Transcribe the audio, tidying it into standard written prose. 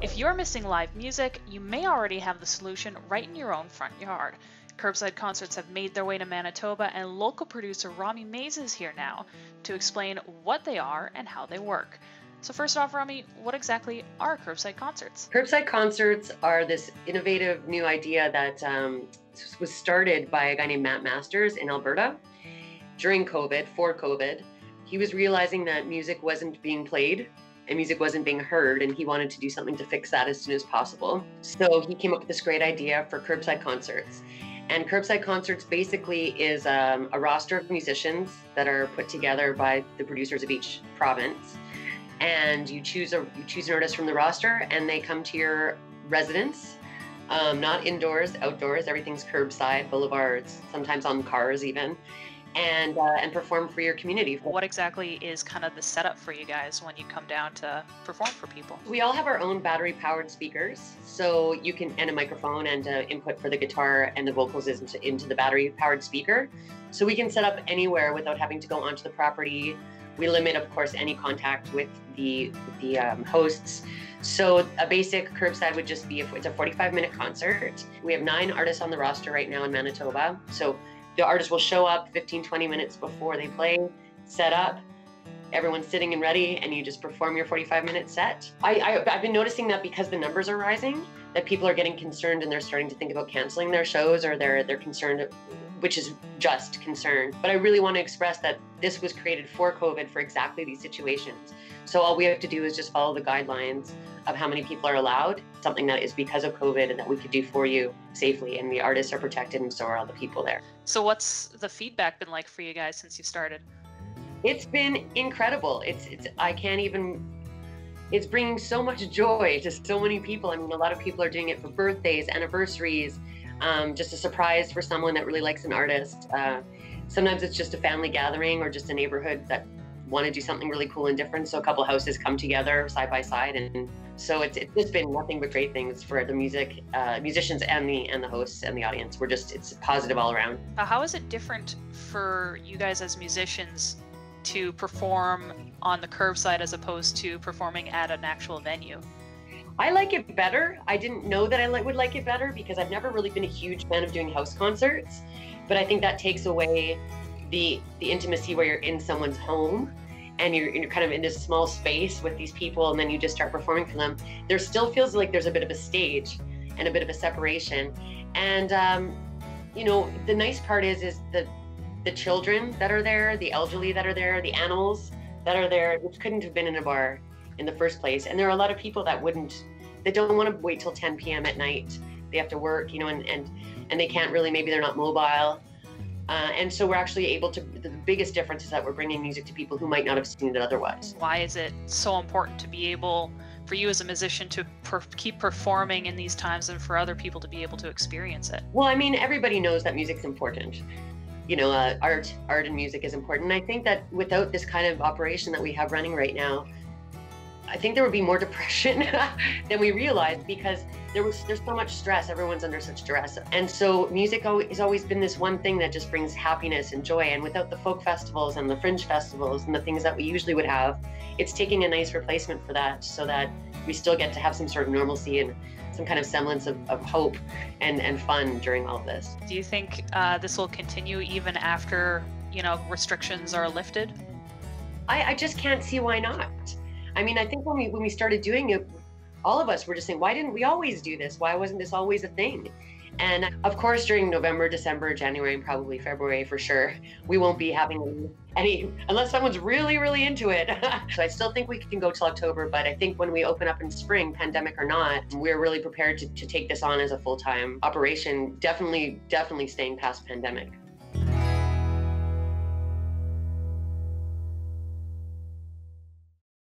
If you're missing live music, you may already have the solution right in your own front yard. Curbside Concerts have made their way to Manitoba, and local producer Romi Mayes is here now to explain what they are and how they work. So first off, Romi, what exactly are Curbside Concerts? Curbside Concerts are this innovative new idea that was started by a guy named Matt Masters in Alberta during COVID, for COVID. He was realizing that music wasn't being played and music wasn't being heard, and he wanted to do something to fix that as soon as possible. So he came up with this great idea for Curbside Concerts. And Curbside Concerts basically is a roster of musicians that are put together by the producers of each province. And you choose an artist from the roster, and they come to your residence, not indoors, outdoors. Everything's curbside, boulevards, sometimes on cars even, and perform for your community. What exactly is kind of the setup for you guys when you come down to perform for people? We all have our own battery-powered speakers, so you can, and a microphone, and input for the guitar and the vocals is into the battery-powered speaker. So we can set up anywhere without having to go onto the property. We limit, of course, any contact with the hosts. So a basic curbside would just be, if it's a 45-minute concert. We have 9 artists on the roster right now in Manitoba. So the artists will show up 15, 20 minutes before they play, set up, everyone's sitting and ready, and you just perform your 45-minute set. I've been noticing that because the numbers are rising, that people are getting concerned and they're starting to think about canceling their shows, or they're concerned, which is just concern. But I really want to express that this was created for COVID, for exactly these situations. So all we have to do is just follow the guidelines of how many people are allowed, something that is because of COVID and that we could do for you safely, and the artists are protected and so are all the people there. So what's the feedback been like for you guys since you started? It's been incredible. It's bringing so much joy to so many people. I mean, a lot of people are doing it for birthdays, anniversaries, just a surprise for someone that really likes an artist. Sometimes it's just a family gathering or just a neighborhood that want to do something really cool and different. So a couple houses come together side by side, and so it's just been nothing but great things for the musicians and the hosts and the audience. It's positive all around. How is it different for you guys as musicians to perform on the curbside as opposed to performing at an actual venue? I like it better. I didn't know that I would like it better because I've never really been a huge fan of doing house concerts, but I think that takes away the intimacy where you're in someone's home and you're kind of in this small space with these people, and then you just start performing for them. There still feels like there's a bit of a stage and a bit of a separation. And the nice part is the children that are there, the elderly that are there, the animals that are there, which couldn't have been in a bar in the first place. And there are a lot of people that don't want to wait till 10 p.m. at night. They have to work, and they can't really, maybe they're not mobile. And so we're actually able to, the biggest difference is that we're bringing music to people who might not have seen it otherwise. Why is it so important to be able, for you as a musician, to keep performing in these times and for other people to be able to experience it? Well, I mean, everybody knows that music's important. Art and music is important. And I think that without this kind of operation that we have running right now, I think there would be more depression than we realized, because there's so much stress. Everyone's under such stress. And so music has always been this one thing that just brings happiness and joy. And without the folk festivals and the fringe festivals and the things that we usually would have, it's taking a nice replacement for that, so that we still get to have some sort of normalcy and some kind of semblance of hope and fun during all of this. Do you think this will continue even after, restrictions are lifted? I just can't see why not. I mean, I think when we started doing it, all of us were just saying, why didn't we always do this? Why wasn't this always a thing? And of course, during November, December, January, and probably February for sure, we won't be having any, unless someone's really, really into it. So I still think we can go till October, but I think when we open up in spring, pandemic or not, we're really prepared to take this on as a full-time operation, definitely staying past pandemic.